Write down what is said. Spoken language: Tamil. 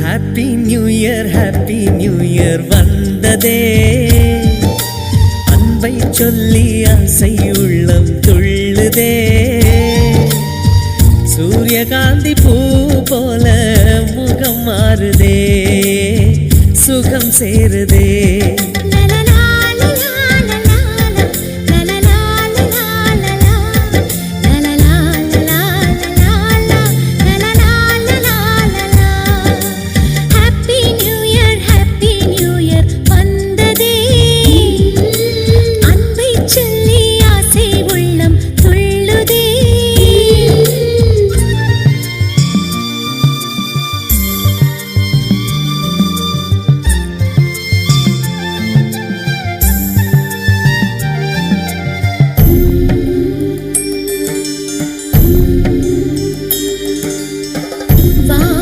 ஹாப்பி நியூ இயர் வந்ததே, அன்பை சொல்லி ஆசை உள்ளம் துள்ளுதே. சூரியகாந்தி பூ போல முகம் மாறுதே, சுகம் சேருதே.